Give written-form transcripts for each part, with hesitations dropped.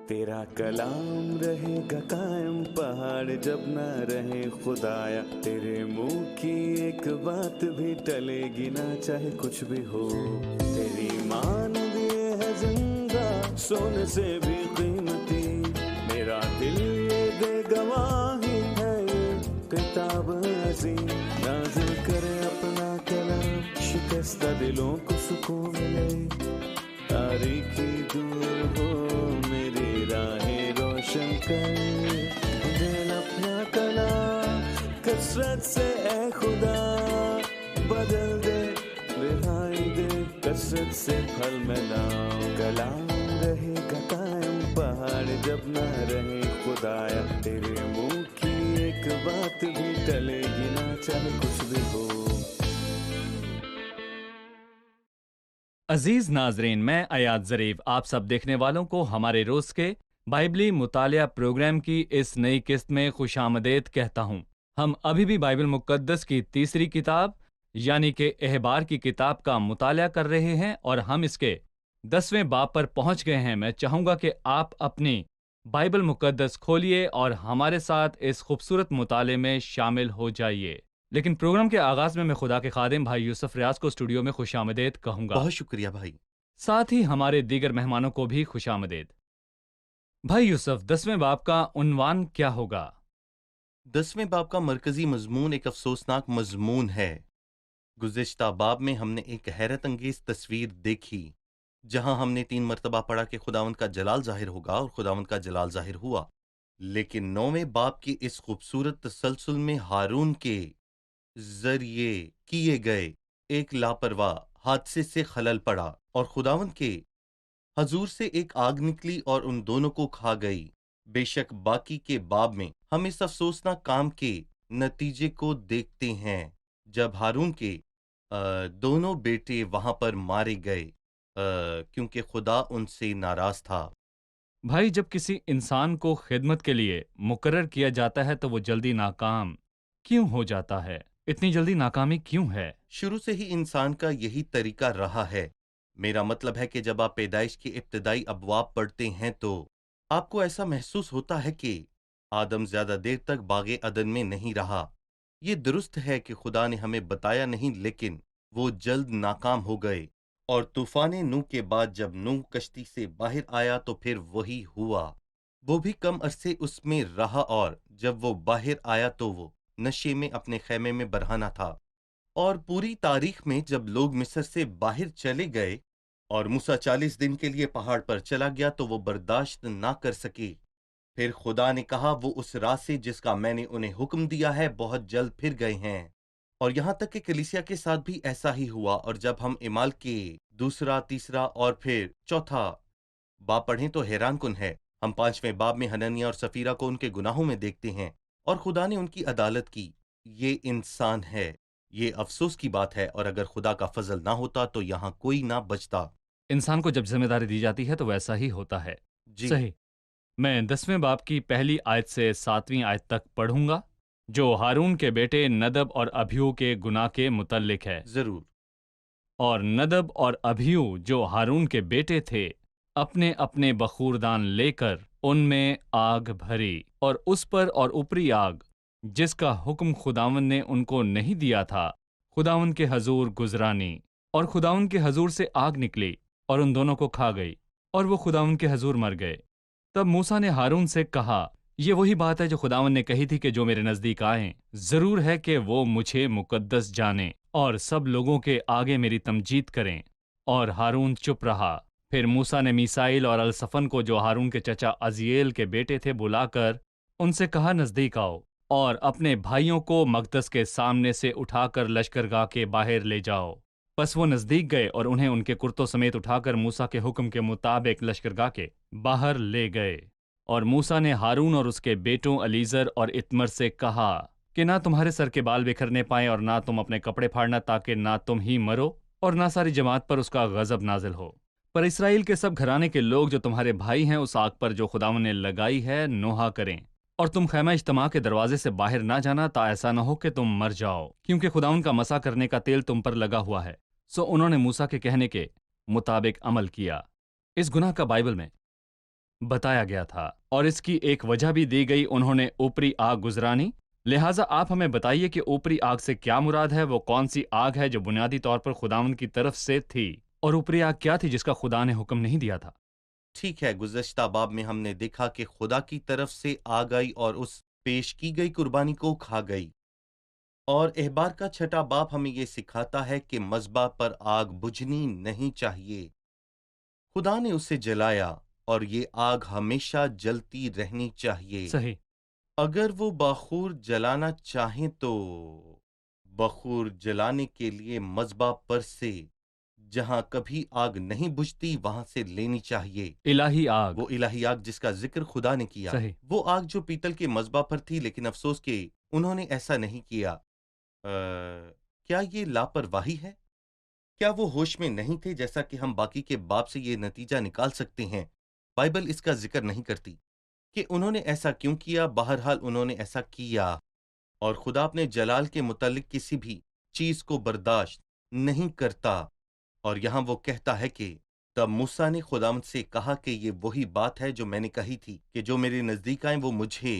तेरा कलाम रहेगा कायम पहाड़ जब ना रहे खुदाया, तेरे मुंह की एक बात भी टलेगी ना चाहे कुछ भी हो। तेरी मान दिए है जिंदा सोने से भी कीमती, मेरा दिल ये दे गवाही है ये किताब अजीम। नाज़िल करे अपना कलाम, शिकस्ता दिलों को सुकून मिले, तारीकी दूर हो मेरी राहें रोशन कर। दिल अपना कलाम कसरत से ए खुदा बदल दे, रिहाई दे कसरत से फल मिलाओ। कलाम रहेगा कायम पहाड़ जब ना रहे खुदाया, तेरे मुंह की एक बात भी टलेगी ना चाहे कुछ भी हो। अजीज नाजरीन, मैं अयाद ज़रीफ आप सब देखने वालों को हमारे रोज के बाइबली मुतालिया प्रोग्राम की इस नई किस्त में खुशामदीद कहता हूँ। हम अभी भी बाइबल मुकद्दस की तीसरी किताब यानी कि एहबार की किताब का मुतालिया कर रहे हैं और हम इसके 10वें बाब पर पहुंच गए हैं। मैं चाहूँगा कि आप अपनी बाइबल मुकद्दस खोलिए और हमारे साथ इस खूबसूरत मुताले में शामिल हो जाइए। लेकिन प्रोग्राम के आगाज में मैं खुदा के खादिम भाई यूसुफ रियाज को स्टूडियो में खुशामदीद कहूंगा। बहुत शुक्रिया भाई। साथ ही हमारे दीगर मेहमानों को भी खुशामदीद। भाई यूसुफ, 10वें बाब का उन्वान क्या होगा? 10वें बाब का मरकजी मजमून एक अफसोसनाक मजमून है। गुज़िश्ता बाब में हमने एक हैरत अंगेज तस्वीर देखी जहां हमने 3 मरतबा पढ़ा कि खुदावंद का जलाल जाहिर होगा और खुदावंद का जलाल जाहिर हुआ। लेकिन 9वें बाब की इस खूबसूरत तसलसल में हारून के जरिए किए गए एक लापरवाह हादसे से खलल पड़ा और खुदावंद के हजूर से एक आग निकली और उन दोनों को खा गई। बेशक बाकी के बाब में हम इस अफसोसनाक काम के नतीजे को देखते हैं जब हारून के दोनों बेटे वहां पर मारे गए क्योंकि खुदा उनसे नाराज था। भाई, जब किसी इंसान को खिदमत के लिए मुकर्रर किया जाता है तो वो जल्दी नाकाम क्यों हो जाता है? इतनी जल्दी नाकामी क्यों है? शुरू से ही इंसान का यही तरीका रहा है। मेरा मतलब है कि जब आप पैदाइश के इब्तदाई अबवाब पढ़ते हैं तो आपको ऐसा महसूस होता है कि आदम ज्यादा देर तक बागे अदन में नहीं रहा। ये दुरुस्त है कि खुदा ने हमें बताया नहीं, लेकिन वो जल्द नाकाम हो गए और तूफान नूह के बाद जब नूह कश्ती से बाहर आया तो फिर वही हुआ। वो भी कम अरसे उसमें रहा और जब वो बाहर आया तो वो नशे में अपने खैमे में बरहाना था। और पूरी तारीख में जब लोग मिस्र से बाहर चले गए और मूसा 40 दिन के लिए पहाड़ पर चला गया तो वो बर्दाश्त ना कर सके। फिर खुदा ने कहा वो उस राह से जिसका मैंने उन्हें हुक्म दिया है बहुत जल्द फिर गए हैं। और यहाँ तक कि कलीसिया के साथ भी ऐसा ही हुआ। और जब हम इमाल के दूसरा, तीसरा और फिर चौथा बाब पढ़ें तो हैरान कुन है। हम 5वें बाब में हननिया और सफीरा को उनके गुनाहों में देखते हैं और खुदा ने उनकी अदालत की। ये इंसान है। ये अफसोस की बात है और अगर खुदा का फजल ना होता तो यहाँ कोई ना बचता। इंसान को जब जिम्मेदारी दी जाती है तो वैसा ही होता है। जी सही। मैं 10वें बाब की पहली आयत से 7वीं आयत तक पढ़ूंगा जो हारून के बेटे नदब और अभियू के गुनाह के मुतल्लिक है। जरूर। और नदब और अभियू जो हारून के बेटे थे, अपने अपने बखूरदान लेकर उनमें आग भरी और उस पर और ऊपरी आग जिसका हुक्म खुदावन ने उनको नहीं दिया था खुदावन के हजूर गुजरानी। और खुदावन के हजूर से आग निकली और उन दोनों को खा गई और वो खुदावन के हजूर मर गए। तब मूसा ने हारून से कहा, ये वही बात है जो खुदावन ने कही थी कि जो मेरे नजदीक आए जरूर है कि वो मुझे मुकद्दस जाने और सब लोगों के आगे मेरी तमजीद करें। और हारून चुप रहा। फिर मूसा ने मीसाइल और अलसफन को जो हारून के चचा अजिएल के बेटे थे बुलाकर उनसे कहा, नजदीक आओ और अपने भाइयों को मकदस के सामने से उठाकर लश्करगाह के बाहर ले जाओ। बस वो नजदीक गए और उन्हें उनके कुर्तों समेत उठाकर मूसा के हुक्म के मुताबिक लश्करगाह के बाहर ले गए। और मूसा ने हारून और उसके बेटों अलीजर और इत्मर से कहा कि ना तुम्हारे सर के बाल बिखरने पाएं और ना तुम अपने कपड़े फाड़ना, ताकि ना तुम ही मरो और ना सारी जमात पर उसका गजब नाजिल हो। पर इसराइल के सब घराने के लोग जो तुम्हारे भाई हैं उस आग पर जो खुदावन ने लगाई है नोहा करें। और तुम खैमा इज्तिमा के दरवाजे से बाहर ना जाना, ता ऐसा न हो कि तुम मर जाओ, क्योंकि खुदावन का मसा करने का तेल तुम पर लगा हुआ है। सो उन्होंने मूसा के कहने के मुताबिक अमल किया। इस गुनाह का बाइबल में بتایا گیا تھا اور اس کی ایک وجہ بھی دی گئی، انہوں نے اوپری آگ گزرانی۔ لہٰذا آپ ہمیں بتائیے کہ اوپری آگ سے کیا مراد ہے، وہ کون سی آگ ہے جو بنیادی طور پر خداوند کی طرف سے تھی، اور اوپری آگ کیا تھی جس کا خدا نے حکم نہیں دیا تھا؟ ٹھیک ہے، گزشتہ باب میں ہم نے دیکھا کہ خدا کی طرف سے آگ آئی اور اس پیش کی گئی قربانی کو کھا گئی، اور احبار کا 6 باب ہمیں یہ سکھاتا ہے کہ مذبح پر آگ بجھنی نہیں چاہیے۔ خدا نے اسے جلایا اور یہ آگ ہمیشہ جلتی رہنی چاہیے۔ صحیح۔ اگر وہ بخور جلانا چاہیں تو بخور جلانے کے لیے مذبح پر سے جہاں کبھی آگ نہیں بجھتی وہاں سے لینی چاہیے۔ الہی آگ۔ وہ الہی آگ جس کا ذکر خدا نے کیا، صحیح۔ وہ آگ جو پیتل کے مذبح پر تھی، لیکن افسوس کہ انہوں نے ایسا نہیں کیا۔ کیا یہ لاپرواہی ہے؟ کیا وہ ہوش میں نہیں تھے؟ جیسا کہ ہم باقی کے باب سے یہ نتیجہ نکال سکتے ہیں، بائبل اس کا ذکر نہیں کرتی کہ انہوں نے ایسا کیوں کیا۔ بہرحال انہوں نے ایسا کیا، اور خدا اپنے جلال کے متعلق کسی بھی چیز کو برداشت نہیں کرتا۔ اور یہاں وہ کہتا ہے کہ تب موسیٰ نے خداوند سے کہا کہ یہ وہی بات ہے جو میں نے کہی تھی کہ جو میرے نزدیک آئیں وہ مجھے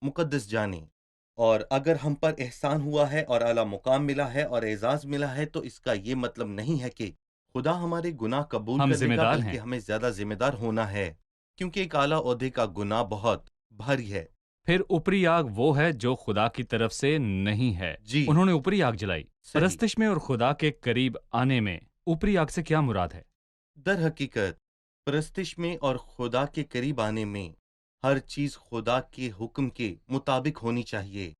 مقدس جانیں، اور اگر ہم پر احسان ہوا ہے اور اعلیٰ مقام ملا ہے اور اعزاز ملا ہے تو اس کا یہ مطلب نہیں ہے کہ خدا ہمارے گناہ قبول ہم کر ذمہ لے گا، دار بلکہ ہیں۔ ہمیں زیادہ ذمہ دار ہونا ہے، کیونکہ ایک اعلیٰ عہدے کا گناہ بہت بھاری ہے۔ پھر اوپری آگ وہ ہے جو خدا کی طرف سے نہیں ہے۔ جی انہوں نے اوپری آگ جلائی۔ صحیح۔ پرستش میں اور خدا کے قریب آنے میں اوپری آگ سے کیا مراد ہے؟ در حقیقت پرستش میں اور خدا کے قریب آنے میں ہر چیز خدا کے حکم کے مطابق ہونی چاہیے۔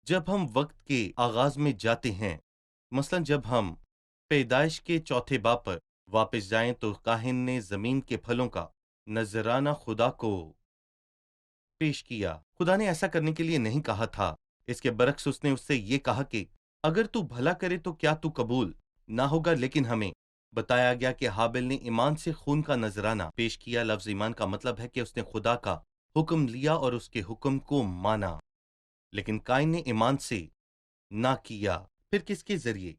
جب ہم وقت کے آغاز میں جاتے ہیں، مثلا جب ہم پیدائش کے 4 باب پر واپس جائیں تو کاہن نے زمین کے پھلوں کا نذرانہ خدا کو پیش کیا۔ خدا نے ایسا کرنے کے لیے نہیں کہا تھا، اس کے برعکس اس نے اس سے یہ کہا کہ اگر تو بھلا کرے تو کیا تو قبول نہ ہوگا، لیکن ہمیں بتایا گیا کہ حابل نے ایمان سے خون کا نذرانہ پیش کیا۔ لفظ ایمان کا مطلب ہے کہ اس نے خدا کا حکم لیا اور اس کے حکم کو مانا، لیکن قائن نے ایمان سے نہ کیا۔ پھر کس کے ذریعے؟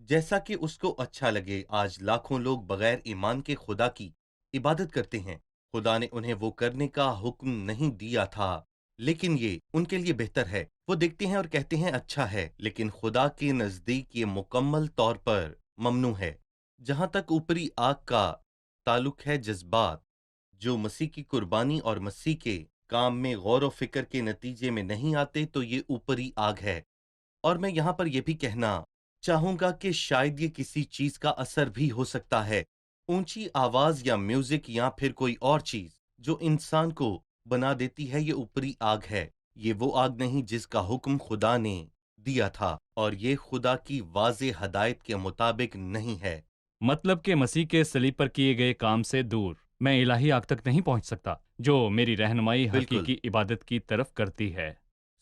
جیسا کہ اس کو اچھا لگے۔ آج لاکھوں لوگ بغیر ایمان کے خدا کی عبادت کرتے ہیں۔ خدا نے انہیں وہ کرنے کا حکم نہیں دیا تھا، لیکن یہ ان کے لیے بہتر ہے۔ وہ دیکھتے ہیں اور کہتے ہیں اچھا ہے، لیکن خدا کے نزدیک یہ مکمل طور پر ممنوع ہے۔ جہاں تک اوپری آگ کا تعلق ہے، جذبات جو مسیح کی قربانی اور مسیح کے کام میں غور و فکر کے نتیجے میں نہیں آتے تو یہ اوپری آگ ہے۔ اور میں یہاں پر یہ بھی کہنا چاہوں گا کہ شاید یہ کسی چیز کا اثر بھی ہو سکتا ہے، اونچی آواز یا میوزک یا پھر کوئی اور چیز جو انسان کو بنا دیتی ہے۔ یہ اوپری آگ ہے، یہ وہ آگ نہیں جس کا حکم خدا نے دیا تھا، اور یہ خدا کی واضح ہدایت کے مطابق نہیں ہے۔ مطلب کہ مسیح کے صلیب پر کیے گئے کام سے دور میں الہی آگ تک نہیں پہنچ سکتا جو میری رہنمائی بالکل حقیقی عبادت کی طرف کرتی ہے،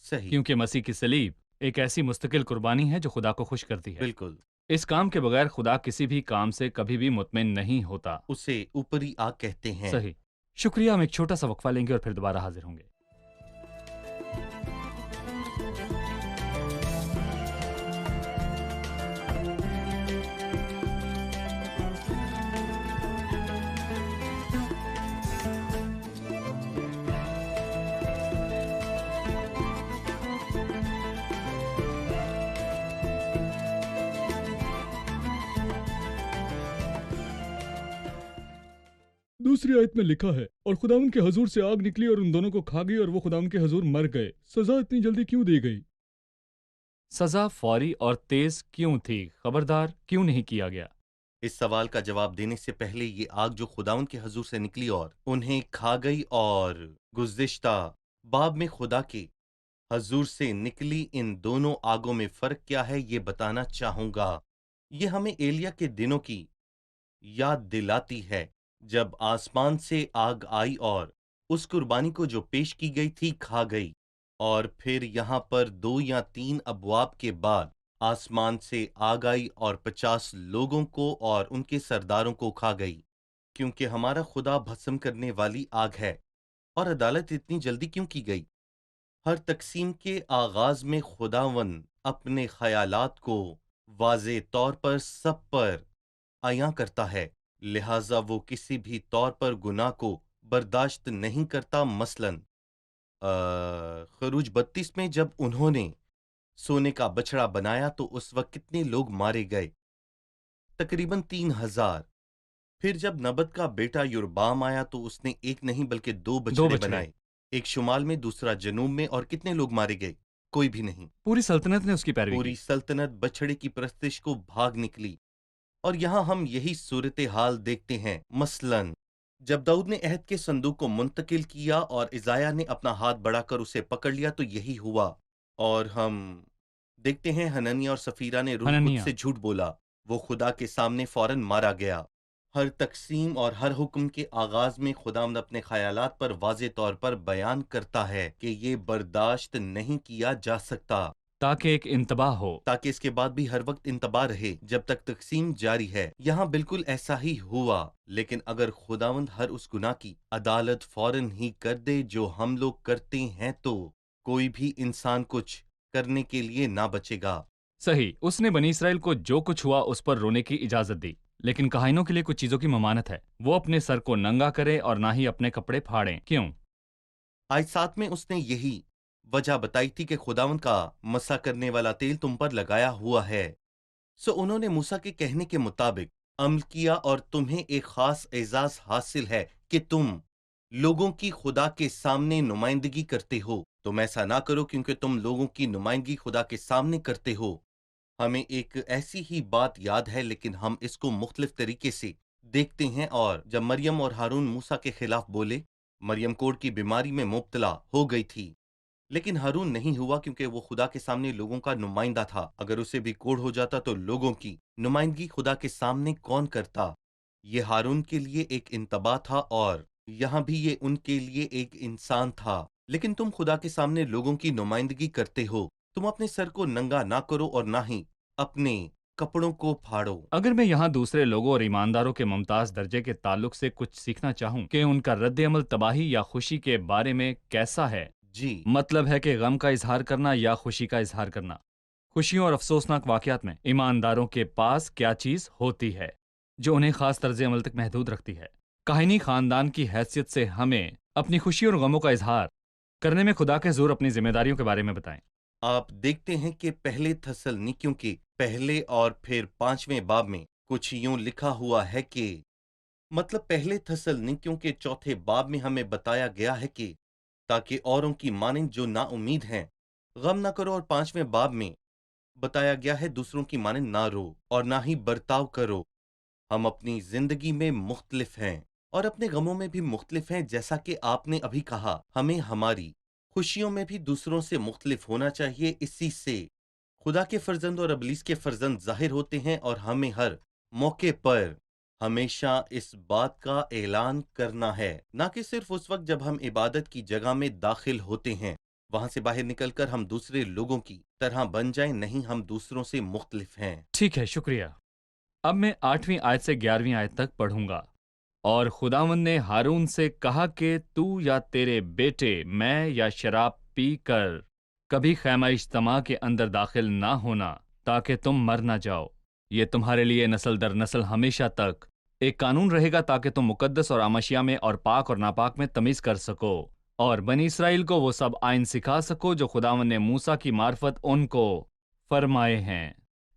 صحیح، کیونکہ مسیح کی صلیب ایک ایسی مستقل قربانی ہے جو خدا کو خوش کرتی ہے۔ بالکل، اس کام کے بغیر خدا کسی بھی کام سے کبھی بھی مطمئن نہیں ہوتا۔ اسے اوپری آگ کہتے ہیں۔ صحیح، شکریہ۔ ہم ایک چھوٹا سا وقفہ لیں گے اور پھر دوبارہ حاضر ہوں گے۔ دوسری آیت میں لکھا ہے، اور خداوند کے حضور سے آگ نکلی اور ان دونوں کو کھا گئی، اور وہ خداوند کے حضور مر گئے۔ سزا اتنی جلدی کیوں دی گئی؟ سزا فوری اور تیز کیوں تھی؟ خبردار کیوں نہیں کیا گیا؟ اس سوال کا جواب دینے سے پہلے یہ آگ جو خداوند کے حضور سے نکلی اور انہیں کھا گئی اور گزشتہ باب میں خدا کے حضور سے نکلی، ان دونوں آگوں میں فرق کیا ہے یہ بتانا چاہوں گا۔ یہ ہمیں ایلیا کے دنوں کی یاد دلاتی ہے، جب آسمان سے آگ آئی اور اس قربانی کو جو پیش کی گئی تھی کھا گئی، اور پھر یہاں پر 2 یا 3 ابواب کے بعد آسمان سے آگ آئی اور 50 لوگوں کو اور ان کے سرداروں کو کھا گئی، کیونکہ ہمارا خدا بھسم کرنے والی آگ ہے۔ اور عدالت اتنی جلدی کیوں کی گئی؟ ہر تقسیم کے آغاز میں خداوند اپنے خیالات کو واضح طور پر سب پر عیاں کرتا ہے، لہٰذا وہ کسی بھی طور پر گناہ کو बर्दाश्त नहीं करता। मसलन खरूज 32 में जब उन्होंने सोने का बछड़ा बनाया तो उस वक्त कितने लोग मारे गए? तकरीबन 3000। फिर जब नबत का बेटा युरबाम आया तो उसने एक नहीं बल्कि दो दो बछड़े बछड़े। बनाए, एक शुमाल में दूसरा जनूब में, और कितने लोग मारे गए? कोई भी नहीं। पूरी सल्तनत ने उसकी पैरवी पूरी की। सल्तनत बछड़े की परस्तिश को भाग निकली। और यहाँ हम यही सूरत हाल देखते हैं। मसलन जब दाऊद ने अहद के संदूक को मुंतकिल किया और इजाया ने अपना हाथ बढ़ाकर उसे पकड़ लिया तो यही हुआ। और हम देखते हैं हननिया और सफीरा ने रूह कुद्स हननिया। से झूठ बोला, वो खुदा के सामने फौरन मारा गया। हर तकसीम और हर हुक्म के आगाज में खुदावंद अपने ख्यालात पर वाज़े तौर पर बयान करता है कि ये बर्दाश्त नहीं किया जा सकता, ताकि एक इंतबाह हो। ताकि इसके बाद भी हर वक्त इंतबाह रहे जब तक तकसीम जारी है। यहाँ बिल्कुल ऐसा ही हुआ। लेकिन अगर खुदावंद हर उस गुनाह की अदालत फौरन ही कर दे जो हम लोग करते हैं तो कोई भी इंसान कुछ करने के लिए ना बचेगा। सही, उसने बनी इसराइल को जो कुछ हुआ उस पर रोने की इजाजत दी, लेकिन कहाइनों के लिए कुछ चीजों की ममानत है। वो अपने सर को नंगा करे और ना ही अपने कपड़े फाड़ें। क्यों? आयत 7 में उसने यही वजह बताई थी कि खुदावंद का मसा करने वाला तेल तुम पर लगाया हुआ है। सो उन्होंने मूसा के कहने के मुताबिक अमल किया और तुम्हें एक खास एजाज हासिल है कि तुम लोगों की खुदा के सामने नुमाइंदगी करते हो। तुम ऐसा ना करो क्योंकि तुम लोगों की नुमाइंदगी खुदा के सामने करते हो। हमें एक ऐसी ही बात याद है लेकिन हम इसको मुख्तलिफ तरीके से देखते हैं। और जब मरियम और हारून मूसा के खिलाफ बोले, मरियम कोढ़ की बीमारी में मुब्तला हो गई थी, लेकिन हारून नहीं हुआ क्योंकि वो खुदा के सामने लोगों का नुमाइंदा था। अगर उसे भी कोढ़ हो जाता तो लोगों की नुमाइंदगी खुदा के सामने कौन करता? ये हारून के लिए एक इंतबा था और यहाँ भी ये उनके लिए एक इंसान था। लेकिन तुम खुदा के सामने लोगों की नुमाइंदगी करते हो। तुम अपने सर को नंगा ना करो और ना ही अपने कपड़ों को फाड़ो। अगर मैं यहाँ दूसरे लोगों और ईमानदारों के मुमताज दर्जे के ताल्लुक से कुछ सीखना चाहूँ कि उनका रद्द अमल तबाही या खुशी के बारे में कैसा है, जी, मतलब है कि गम का इजहार करना या खुशी का इजहार करना। खुशियों और अफसोसनाक वाकयात में ईमानदारों के पास क्या चीज होती है जो उन्हें खास तर्ज अमल तक महदूद रखती है? काहिनी खानदान की हैसियत से हमें अपनी खुशी और गमों का इजहार करने में खुदा के ज़ोर अपनी जिम्मेदारियों के बारे में बताएं। आप देखते हैं कि पहले थस्सलुनीकियों के पहले और फिर 5वें बाब में कुछ यूं लिखा हुआ है कि मतलब पहले थस्सलुनीकियों के 4थे बाब में हमें बताया गया है कि ताकि औरों की मानिंद जो ना उम्मीद हैं गम ना करो, और 5वें बाब में बताया गया है दूसरों की मानिंद ना रो और ना ही बर्ताव करो। हम अपनी जिंदगी में मुख्तलिफ हैं और अपने गमों में भी मुख्तलिफ हैं। जैसा कि आपने अभी कहा, हमें हमारी खुशियों में भी दूसरों से मुख्तलिफ होना चाहिए। इसी से खुदा के फर्जंद और अबलीस के फर्जंद जाहिर होते हैं और हमें हर मौके पर हमेशा इस बात का ऐलान करना है, ना कि सिर्फ उस वक्त जब हम इबादत की जगह में दाखिल होते हैं, वहां से बाहर निकलकर हम दूसरे लोगों की तरह बन जाएं। नहीं, हम दूसरों से मुख्तलिफ हैं। ठीक है, शुक्रिया। अब मैं 8वीं आयत से 11वीं आयत तक पढ़ूंगा। और खुदावंद ने हारून से कहा कि तू या तेरे बेटे मैं या शराब पी कर कभी खैमा इज्तमा के अंदर दाखिल ना होना, ताकि तुम मर ना जाओ। ये तुम्हारे लिए नस्ल दर नस्ल हमेशा तक एक कानून रहेगा, ताकि तुम मुकद्दस और आमशिया में और पाक और नापाक में तमीज कर सको और बनी इसराइल को वो सब आइन सिखा सको जो खुदावंद ने मूसा की मार्फत उनको फरमाए हैं।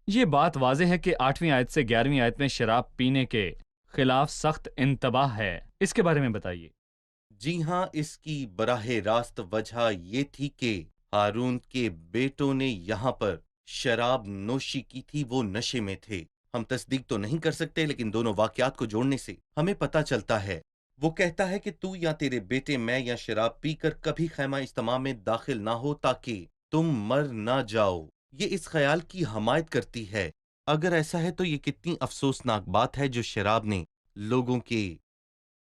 ये बात वाज़ेह है कि 8वीं आयत से 11वीं आयत में शराब पीने के खिलाफ सख्त इंतबाह है। इसके बारे में बताइए। जी हाँ, इसकी बराह रास्त वजह ये थी कि हारून के बेटों ने यहाँ पर शराब नोशी की थी, वो नशे में थे। हम तस्दीक तो नहीं कर सकते लेकिन दोनों वाकयात को जोड़ने से हमें पता चलता है। वो कहता है कि तू या तेरे बेटे मैं या शराब पीकर कभी खैमा इज्तिमा में दाखिल ना हो ताकि तुम मर ना जाओ। ये इस ख्याल की हमायत करती है। अगर ऐसा है तो ये कितनी अफसोसनाक बात है जो शराब ने लोगों के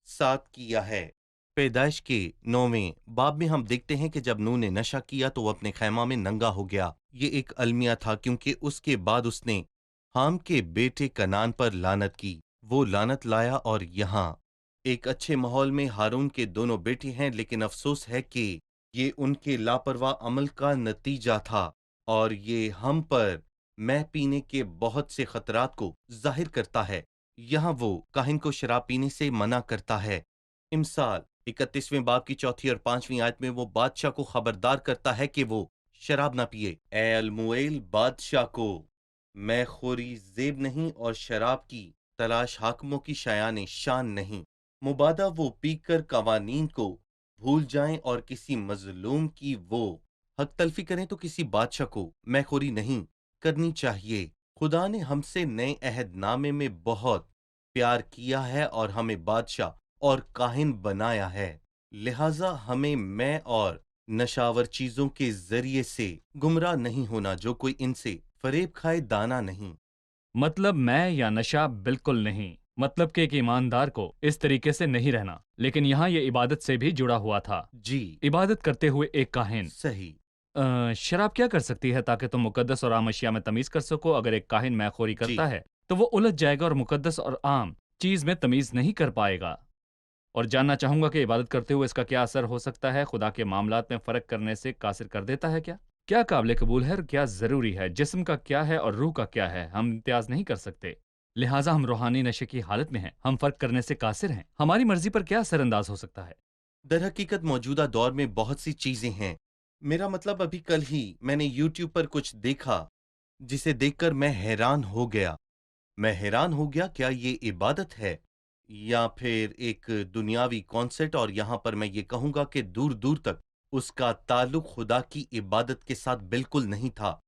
साथ किया है। पैदाइश के 9वें बाब में हम देखते हैं कि जब नूह ने नशा किया तो वो अपने खैमा में नंगा हो गया। ये एक अलमिया था क्योंकि उसके बाद उसने हाम के बेटे कनान पर लानत की। वो लानत लाया और यहाँ एक अच्छे माहौल में हारून के दोनों बेटे हैं, लेकिन अफसोस है कि ये उनके लापरवाह अमल का नतीजा था और ये हम पर मैं पीने के बहुत से खतरात को जाहिर करता है। यहाँ वो काहिन को शराब पीने से मना करता है। इमसाल 31वें बाब की 4 और 5वीं आयत में वो बादशाह को खबरदार करता है कि वो शराब ना पिए। ए अलमुएल बादशाह को मैं खोरी जेब नहीं और शराब की तलाश हाकिमों की शायान शान नहीं। मुबादा वो पीकर कवानीन को भूल जाएं और किसी मजलूम की वो हक तलफी करें तो किसी बादशाह को मैखोरी नहीं करनी चाहिए। खुदा ने हमसे नए अहदनामे में बहुत प्यार किया है और हमें बादशाह और काहिन बनाया है, लिहाजा हमें मैं और नशावर चीजों के जरिए से गुमराह नहीं होना। जो कोई इनसे फरेब खाए दाना नहीं। मतलब मैं या नशा बिल्कुल नहीं। मतलब कि एक ईमानदार को इस तरीके से नहीं रहना। लेकिन यहाँ ये इबादत से भी जुड़ा हुआ था। जी इबादत करते हुए एक काहिन। सही। शराब क्या कर सकती है ताकि तुम मुकद्दस और आम अशिया में तमीज कर सको? अगर एक काहिन मैखोरी करता जी है तो वो उलझ जाएगा और मुकद्दस और आम चीज में तमीज नहीं कर पाएगा। और जानना चाहूंगा कि इबादत करते हुए इसका क्या असर हो सकता है? खुदा के मामलात में फर्क करने से कासिर कर देता है क्या? क्या काबिल कबूल है और क्या जरूरी है? जिस्म का क्या है और रूह का क्या है? हम इम्तियाज नहीं कर सकते। लिहाजा हम रूहानी नशे की हालत में हैं। हम फर्क करने से कासिर हैं। हमारी मर्जी पर क्या असर अंदाज हो सकता है? दर हकीकत मौजूदा दौर में बहुत सी चीजें हैं। मेरा मतलब अभी कल ही मैंने YouTube पर कुछ देखा जिसे देखकर मैं हैरान हो गया। मैं हैरान हो गया, क्या ये इबादत है या फिर एक दुनियावी कॉन्सेप्ट? और यहाँ पर मैं ये कहूँगा कि दूर दूर तक उसका ताल्लुक खुदा की इबादत के साथ बिल्कुल नहीं था।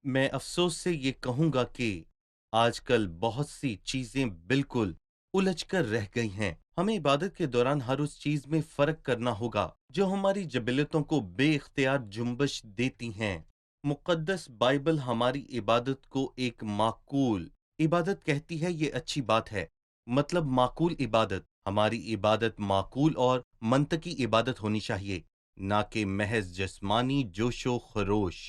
मैं अफसोस से ये कहूँगा कि आजकल बहुत सी चीजें बिल्कुल उलझ कर रह गई हैं। हमें इबादत के दौरान हर उस चीज में फर्क करना होगा जो हमारी जबिलतों को बेइख्तियार जुम्बश देती हैं। मुक़द्दस बाइबल हमारी इबादत को एक माकूल इबादत कहती है। ये अच्छी बात है। मतलब माकूल इबादत। हमारी इबादत माकूल और मंतकी इबादत होनी चाहिए, ना कि महज जिस्मानी जोशो खरोश।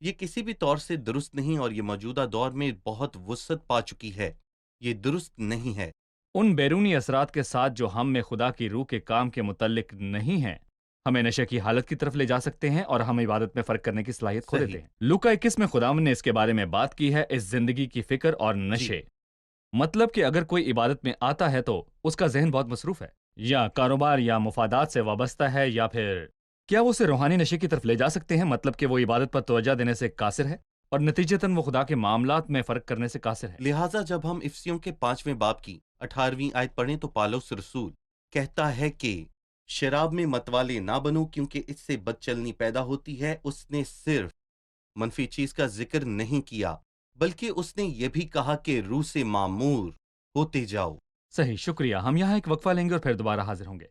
ये किसी भी तौर से दुरुस्त नहीं और ये मौजूदा दौर में बहुत वुसअत पा चुकी है। ये दुरुस्त नहीं है। उन बैरूनी असरात के साथ जो हम में खुदा की रूह के काम के मुतल्लिक नहीं हैं, हमें नशे की हालत की तरफ ले जा सकते हैं और हम इबादत में फर्क करने की सलाहियत खो सही। देते हैं। लूका 21 में खुदावंद ने इसके बारे में बात की है, इस जिंदगी की फिक्र और जी नशे। मतलब कि अगर कोई इबादत में आता है तो उसका जहन बहुत मसरूफ है, या कारोबार या मुफादात से वाबस्ता है, या फिर क्या वो उसे रूहानी नशे की तरफ ले जा सकते हैं? मतलब कि वो इबादत पर तवज्जो देने से कासिर है और नतीजतन वो खुदा के मामलात में फर्क करने से कासिर है। लिहाजा जब हम इफसियों के 5वें बाब की 18वीं आयत पढ़ें तो पालौस रसूल कहता है कि शराब में मतवाले ना बनो क्योंकि इससे बदचलनी पैदा होती है। उसने सिर्फ मनफी चीज का जिक्र नहीं किया बल्कि उसने ये भी कहा कि रूह से मामूर होते जाओ। सही, शुक्रिया। हम यहाँ एक वक्फा लेंगे और फिर दोबारा हाजिर होंगे।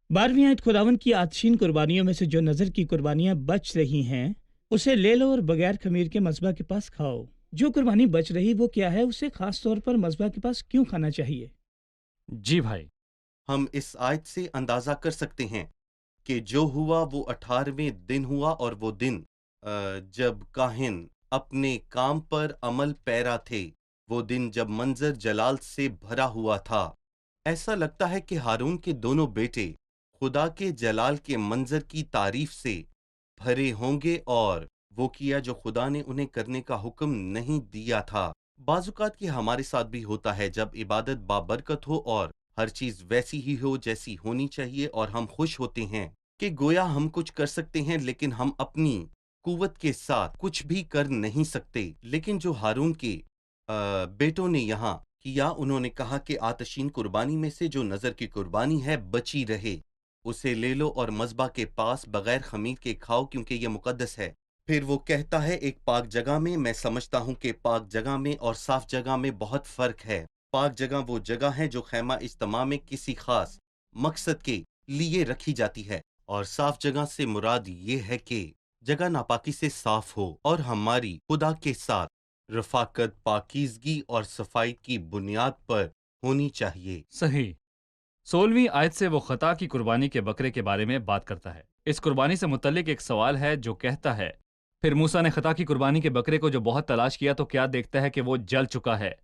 बारहवीं आयत खुदावन की आतशीन कुर्बानियों में से जो नज़र की कुर्बानियां बच रही हैं उसे ले लो और बगैर खमीर के मज़बा के पास खाओ। जो कुर्बानी बच रही वो क्या है? उसे खास तौर पर मज़बा के पास क्यों खाना चाहिए? जी भाई। हम इस आयत से अंदाजा कर सकते हैं कि जो हुआ वो 18वें दिन हुआ और वो दिन जब काहिन अपने काम पर अमल पैरा थे। वो दिन जब मंजर जलाल से भरा हुआ था। ऐसा लगता है कि हारून के दोनों बेटे खुदा के जलाल के मंजर की तारीफ से भरे होंगे और वो किया जो खुदा ने उन्हें करने का हुक्म नहीं दिया था। बाजुकात कि हमारे साथ भी होता है जब इबादत बाबरकत हो और हर चीज वैसी ही हो जैसी होनी चाहिए और हम खुश होते हैं कि गोया हम कुछ कर सकते हैं, लेकिन हम अपनी कुव्वत के साथ कुछ भी कर नहीं सकते। लेकिन जो हारून के बेटों ने यहाँ किया, उन्होंने कहा कि आतशीन कुर्बानी में से जो नजर की कुर्बानी है बची रहे उसे ले लो और मज़बा के पास बगैर खमीर के खाओ क्योंकि यह मुकद्दस है। फिर वो कहता है एक पाक जगह में। मैं समझता हूँ कि पाक जगह में और साफ जगह में बहुत फर्क है। पाक जगह वो जगह है जो खैमा इज्तिमा में किसी खास मकसद के लिए रखी जाती है, और साफ जगह से मुराद ये है कि जगह नापाकी से साफ हो और हमारी खुदा के साथ रफाकत पाकीज़गी और सफाई की बुनियाद पर होनी चाहिए। सही। 16वीं आयत से वो खता की कुर्बानी के बकरे के बारे में बात करता है। इस कुर्बानी से मुतल्लिक एक सवाल है जो कहता है, फिर मूसा ने खता की कुर्बानी के बकरे को जो बहुत तलाश किया तो क्या देखता है कि वो जल चुका है।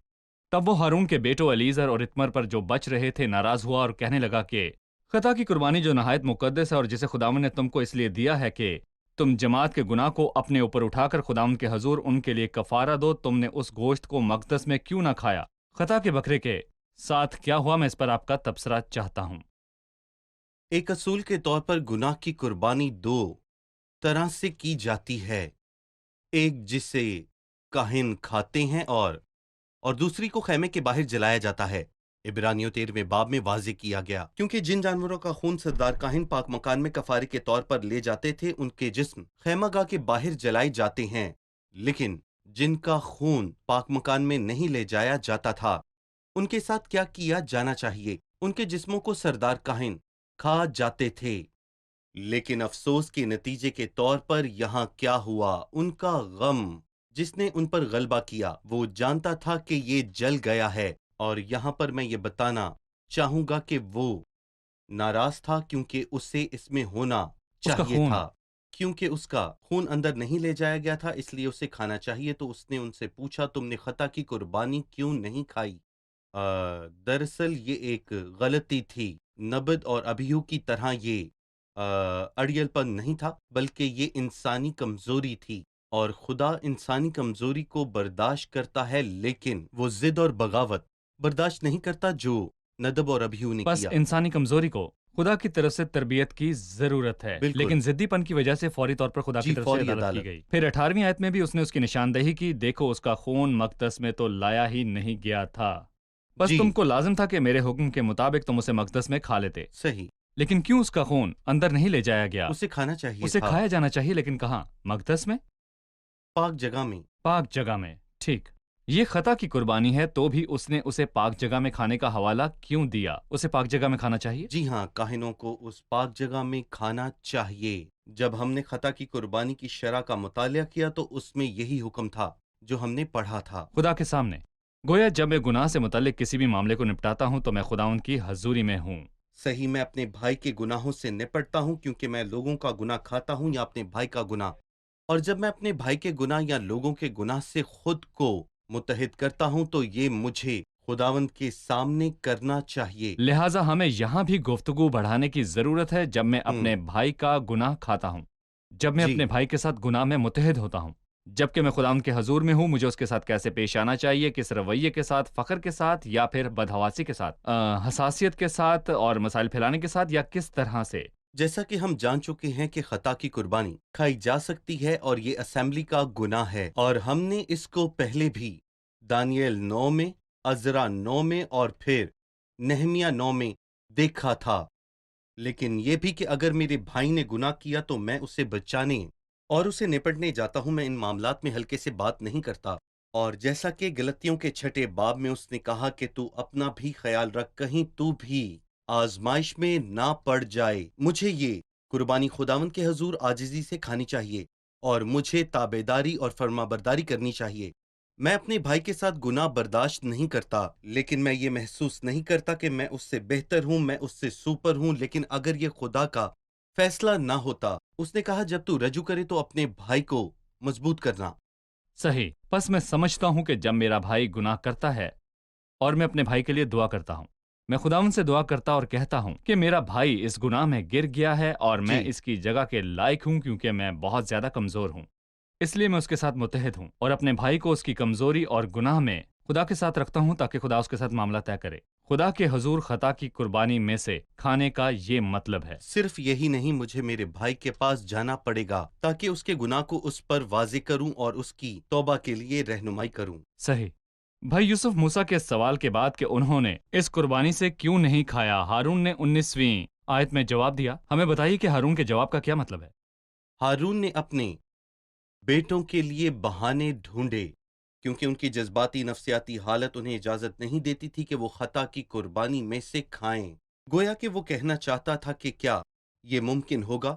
तब वो हारून के बेटों अलीजर और इत्मर पर जो बच रहे थे नाराज हुआ और कहने लगा कि खता की कुर्बानी जो नहायत मुकद्दस है और जिसे खुदावंद ने तुमको इसलिए दिया है कि तुम जमात के गुनाह को अपने ऊपर उठाकर खुदावंद के हजूर उनके लिए कफारा दो, तुमने उस गोश्त को मकदस में क्यों ना खाया। खता के बकरे के साथ क्या हुआ, मैं इस पर आपका तबसरा चाहता हूं। एक असूल के तौर पर गुनाह की कुर्बानी दो तरह से की जाती है, एक जिसे काहिन खाते हैं और दूसरी को खैमे के बाहर जलाया जाता है। इब्रानियों 13वें बाब में वाज़ेह किया गया, क्योंकि जिन जानवरों का खून सरदार काहिन पाक मकान में कफारे के तौर पर ले जाते थे उनके जिस्म खैमागाह के बाहर जलाए जाते हैं, लेकिन जिनका खून पाक मकान में नहीं ले जाया जाता था उनके साथ क्या किया जाना चाहिए? उनके जिस्मों को सरदार काहिन खा जाते थे। लेकिन अफसोस के नतीजे के तौर पर यहाँ क्या हुआ, उनका गम जिसने उन पर गलबा किया वो जानता था कि ये जल गया है, और यहाँ पर मैं ये बताना चाहूंगा कि वो नाराज था क्योंकि उसे इसमें होना उसका चाहिए खून। था, क्योंकि उसका खून अंदर नहीं ले जाया गया था इसलिए उसे खाना चाहिए। तो उसने उनसे पूछा, तुमने खता की कुर्बानी क्यों नहीं खाई? दरअसल ये एक गलती थी। नबद और अबीहू की तरह ये अड़ियलपन नहीं था, बल्कि ये इंसानी कमजोरी थी, और खुदा इंसानी कमजोरी को बर्दाश्त करता है, लेकिन वो जिद और बगावत बर्दाश्त नहीं करता जो नदब और अबीहू ने बस किया। इंसानी कमजोरी को खुदा की तरफ से तरबियत की जरूरत है, बिल्कुल। लेकिन जिद्दीपन की वजह से फौरी तौर पर खुदा जी, की तरफ से फौरी अदालत की अदालत। गई। फिर 18वीं आयत में भी उसने उसकी निशानदही की, देखो उसका खून मकदस में तो लाया ही नहीं गया था, बस जी। तुमको लाजिम था कि मेरे हुक्म के मुताबिक तुम उसे मकदस में खा लेते। सही, लेकिन क्यों उसका खून अंदर नहीं ले जाया गया? उसे खाना चाहिए उसे था, खाया जाना चाहिए, लेकिन कहाँ? मकदस में, पाक जगह में। पाक जगह में। ठीक, ये खता की कुर्बानी है, तो भी उसने उसे पाक जगह में खाने का हवाला क्यों दिया? उसे पाक जगह में खाना चाहिए। जी हाँ, काहिनों को उस पाक जगह में खाना चाहिए। जब हमने खता की कुर्बानी की शरह का मुतालिया किया तो उसमें यही हुक्म था जो हमने पढ़ा था। खुदा के सामने गोया जब मैं गुनाह से मुतल्लिक किसी भी मामले को निपटाता हूँ तो मैं खुदाउन की हजूरी में हूँ। सही, मैं अपने भाई के गुनाहों से निपटता हूँ क्योंकि मैं लोगों का गुनाह खाता हूँ या अपने भाई का गुनाह, और जब मैं अपने भाई के गुनाह या लोगों के गुनाह से खुद को मुत्तहिद करता हूँ तो ये मुझे खुदावंद के सामने करना चाहिए। लिहाजा हमें यहाँ भी गुफ्तगू बढ़ाने की जरूरत है। जब मैं अपने भाई का गुनाह खाता हूँ, जब मैं जी। अपने भाई के साथ गुनाह में मुत्तहिद होता हूँ, जबकि मैं खुदाउन के हजूर में हूँ, मुझे उसके साथ कैसे पेश आना चाहिए, किस रवैये के साथ, फख्र के साथ या फिर बदहवासी के साथ, हसासियत के साथ और मसाइल फैलाने के साथ, या किस तरह से। जैसा कि हम जान चुके हैं कि खता की कुर्बानी खाई जा सकती है और ये असेंबली का गुनाह है, और हमने इसको पहले भी दानियल 9 में, अज़रा 9 में और फिर नहमिया 9 में देखा था। लेकिन ये भी कि अगर मेरे भाई ने गुनाह किया तो मैं उसे बचाने और उसे निपटने जाता हूं। मैं इन मामलात में हल्के से बात नहीं करता, और जैसा कि गलतियों के 6 बाब में उसने कहा कि तू अपना भी ख्याल रख, कहीं तू भी आजमाइश में ना पड़ जाए। मुझे ये कुर्बानी खुदावंद के हजूर आजिजी से खानी चाहिए और मुझे ताबेदारी और फरमाबरदारी करनी चाहिए। मैं अपने भाई के साथ गुनाह बर्दाश्त नहीं करता, लेकिन मैं ये महसूस नहीं करता कि मैं उससे बेहतर हूँ, मैं उससे सुपर हूँ। लेकिन अगर ये खुदा का फैसला ना होता, उसने कहा जब तू रजू करे तो अपने भाई को मजबूत करना। सही, बस मैं समझता हूँ कि जब मेरा भाई गुनाह करता है और मैं अपने भाई के लिए दुआ करता हूँ, मैं खुदावन से दुआ करता और कहता हूँ कि मेरा भाई इस गुनाह में गिर गया है और मैं जी। इसकी जगह के लायक हूँ क्योंकि मैं बहुत ज्यादा कमजोर हूँ, इसलिए मैं उसके साथ मुत्तहिद हूँ और अपने भाई को उसकी कमजोरी और गुनाह में खुदा के साथ रखता हूँ ताकि खुदा उसके साथ मामला तय करे। खुदा के हजूर खता की कुर्बानी में से खाने का ये मतलब है। सिर्फ यही नहीं, मुझे मेरे भाई के पास जाना पड़ेगा ताकि उसके गुनाह को उस पर वाज़ेह करूं और उसकी तौबा के लिए रहनुमाई करूं। सही। भाई यूसुफ मूसा के सवाल के बाद कि उन्होंने इस कुर्बानी से क्यों नहीं खाया, हारून ने 19वीं आयत में जवाब दिया। हमें बताइए कि हारून के जवाब का क्या मतलब है। हारून ने अपने बेटों के लिए बहाने ढूंढे क्योंकि उनकी जज्बाती नफ्सियाती हालत उन्हें इजाजत नहीं देती थी कि वो खता की कुर्बानी में से खाएं। गोया कि वो कहना चाहता था कि क्या ये मुमकिन होगा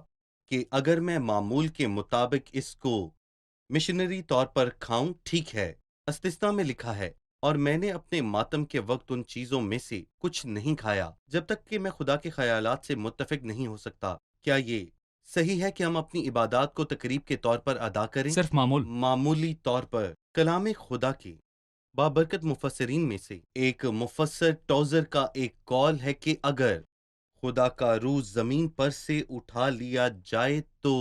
कि अगर मैं मामूल के मुताबिक इसको मिशनरी तौर पर खाऊं? ठीक है, इस्तिस्ना में लिखा है اور میں نے اپنے ماتم کے وقت ان چیزوں میں سے کچھ نہیں کھایا جب تک کہ میں خدا کے خیالات سے متفق نہیں ہو سکتا۔ کیا یہ صحیح ہے کہ ہم اپنی عبادات کو تقریب کے طور پر ادا کریں؟ صرف معمولی طور پر کلام خدا کے بابرکت مفسرین میں سے ایک مفسر ٹوزر کا ایک قول ہے کہ اگر خدا کا روح زمین پر سے اٹھا لیا جائے تو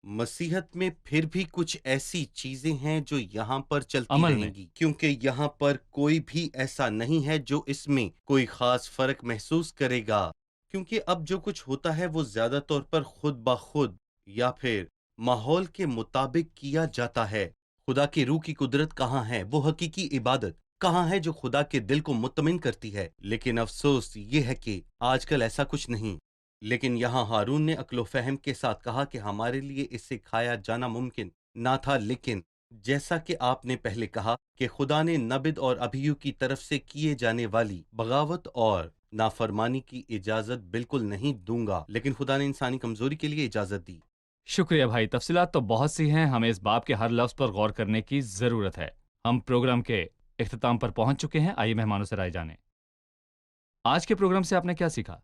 مسیحت میں پھر بھی کچھ ایسی چیزیں ہیں جو یہاں پر چلتی عمل رہیں میں۔ گی، کیونکہ یہاں پر کوئی بھی ایسا نہیں ہے جو اس میں کوئی خاص فرق محسوس کرے گا، کیونکہ اب جو کچھ ہوتا ہے وہ زیادہ طور پر خود بخود یا پھر ماحول کے مطابق کیا جاتا ہے۔ خدا کی روح کی قدرت کہاں ہے؟ وہ حقیقی عبادت کہاں ہے جو خدا کے دل کو مطمئن کرتی ہے؟ لیکن افسوس یہ ہے کہ آج کل ایسا کچھ نہیں۔ لیکن یہاں ہارون نے عقل و فہم کے ساتھ کہا کہ ہمارے لیے اسے کھایا جانا ممکن نہ تھا، لیکن جیسا کہ آپ نے پہلے کہا کہ خدا نے نبد اور ابیو کی طرف سے کیے جانے والی بغاوت اور نافرمانی کی اجازت بالکل نہیں دوں گا، لیکن خدا نے انسانی کمزوری کے لیے اجازت دی۔ شکریہ بھائی، تفصیلات تو بہت سی ہیں، ہمیں اس باب کے ہر لفظ پر غور کرنے کی ضرورت ہے۔ ہم پروگرام کے اختتام پر پہنچ چکے ہیں، آئیے مہمانوں سے رائے جانیں۔ آج کے پروگرام سے آپ نے کیا سیکھا؟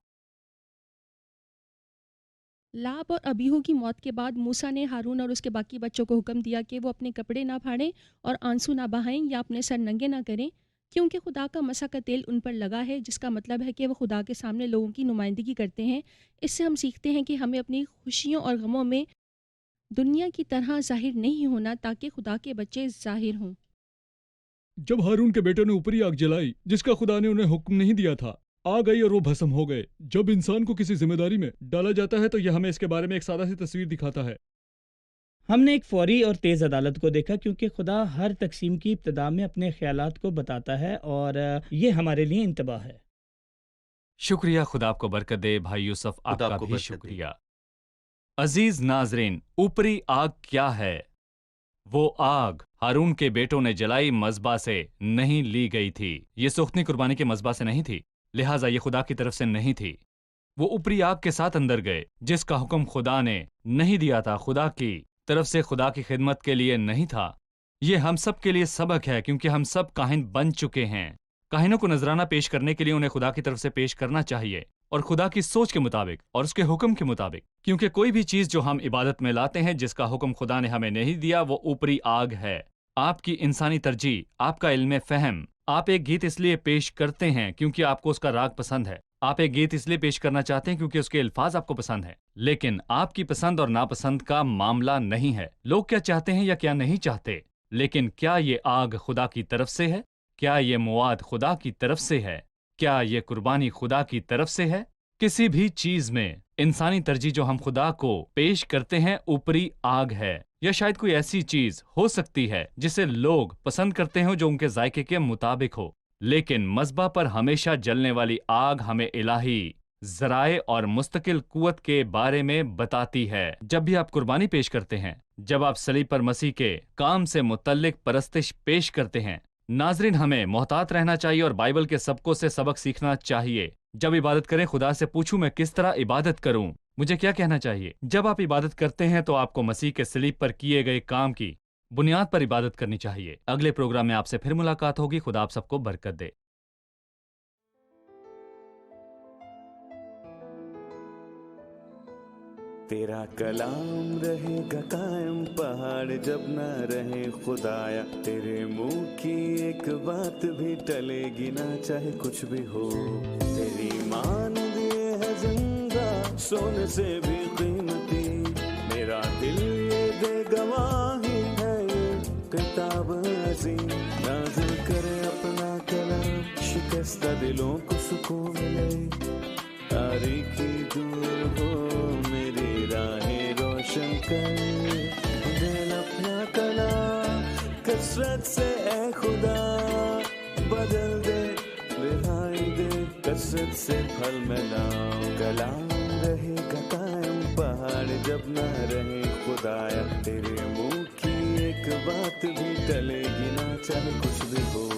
لاب اور ابیہو کی موت کے بعد موسیٰ نے ہارون اور اس کے باقی بچوں کو حکم دیا کہ وہ اپنے کپڑے نہ پھاڑیں اور آنسو نہ بہائیں یا اپنے سر ننگے نہ کریں، کیونکہ خدا کا مسح کا تیل ان پر لگا ہے، جس کا مطلب ہے کہ وہ خدا کے سامنے لوگوں کی نمائندگی کرتے ہیں۔ اس سے ہم سیکھتے ہیں کہ ہمیں اپنی خوشیوں اور غموں میں دنیا کی طرح ظاہر نہیں ہونا تاکہ خدا کے بچے ظاہر ہوں۔ جب ہارون کے بیٹوں نے اوپری آگ جلائی جس کا خدا نے انہیں حکم نہیں دیا تھا، آ گئی اور وہ بھسم ہو گئے۔ جب انسان کو کسی ذمہ داری میں ڈالا جاتا ہے تو یہ ہمیں اس کے بارے میں ایک سادہ سی تصویر دکھاتا ہے۔ ہم نے ایک فوری اور تیز عدالت کو دیکھا، کیونکہ خدا ہر تقسیم کی ابتدا میں اپنے خیالات کو بتاتا ہے، اور یہ ہمارے لیے انتباہ ہے۔ شکریہ، خدا آپ کو برکت دے۔ بھائی یوسف، آپ خدا کا آپ کو بھی برکت دے۔ شکریہ۔ عزیز ناظرین، اوپری آگ کیا ہے؟ وہ آگ ہارون کے بیٹوں نے جلائی مذبح سے نہیں لی گئی تھی، یہ سوختنی قربانی کے مذبح سے نہیں تھی، لہٰذا یہ خدا کی طرف سے نہیں تھی۔ وہ اوپری آگ کے ساتھ اندر گئے جس کا حکم خدا نے نہیں دیا تھا، خدا کی طرف سے خدا کی خدمت کے لیے نہیں تھا۔ یہ ہم سب کے لیے سبق ہے، کیونکہ ہم سب کاہن بن چکے ہیں۔ کاہنوں کو نذرانہ پیش کرنے کے لیے انہیں خدا کی طرف سے پیش کرنا چاہیے، اور خدا کی سوچ کے مطابق اور اس کے حکم کے مطابق، کیونکہ کوئی بھی چیز جو ہم عبادت میں لاتے ہیں جس کا حکم خدا نے ہمیں نہیں دیا، وہ اوپری آگ ہے۔ آپ کی انسانی ترجیح، آپ کا علم فہم، آپ ایک گیت اس لیے پیش کرتے ہیں کیونکہ آپ کو اس کا راگ پسند ہے، آپ ایک گیت اس لیے پیش کرنا چاہتے ہیں کیونکہ اس کے الفاظ آپ کو پسند ہیں، لیکن آپ کی پسند اور ناپسند کا معاملہ نہیں ہے۔ لوگ کیا چاہتے ہیں یا کیا نہیں چاہتے، لیکن کیا یہ آگ خدا کی طرف سے ہے؟ کیا یہ مواد خدا کی طرف سے ہے؟ کیا یہ قربانی خدا کی طرف سے ہے؟ کسی بھی چیز میں انسانی ترجیح جو ہم خدا کو پیش کرتے ہیں اوپری آگ ہے، یا شاید کوئی ایسی چیز ہو سکتی ہے جسے لوگ پسند کرتے ہوں جو ان کے ذائقے کے مطابق ہو، لیکن مذبح پر ہمیشہ جلنے والی آگ ہمیں الہی ذرائع اور مستقل قوت کے بارے میں بتاتی ہے۔ جب بھی آپ قربانی پیش کرتے ہیں، جب آپ صلیب پر مسیح کے کام سے متعلق پرستش پیش کرتے ہیں، ناظرین ہمیں محتاط رہنا چاہیے اور بائبل کے سبقوں سے سبق سیکھنا چاہیے۔ جب عبادت کریں، خدا سے پوچھوں میں کس طرح عبادت کروں، مجھے کیا کہنا چاہیے؟ جب آپ عبادت کرتے ہیں تو آپ کو مسیح کے صلیب پر کیے گئے کام کی بنیاد پر عبادت کرنی چاہیے۔ اگلے پروگرام میں آپ سے پھر ملاقات ہوگی۔ خدا آپ سب کو برکت دے۔ تیرا کلام رہے گا قائم، پہاڑ جب نہ رہے خدایا، تیرے منہ کی ایک بات بھی ٹلے گی نہ، چاہے کچھ بھی ہو۔ تیری مان دیے ہے زندہ، سونے سے بھی قیمتی، میرا دل یہ دے گواہی ہے، یہ کتاب عظیم نازل کرے اپنا کلام، شکستہ دلوں کو سکون ملے، تاریکی دور ہو میری راہیں روشن کر، دل اپنا کلام کثرت سے اے خدا بدل دے، رہائی دے کثرت سے پھل ملاؤ۔ کلام رہے گا قائم، پہاڑ جب نہ رہے خدایا، تیرے منہ کی ایک بات بھی ٹلے گی نہ، چاہے کچھ بھی ہو۔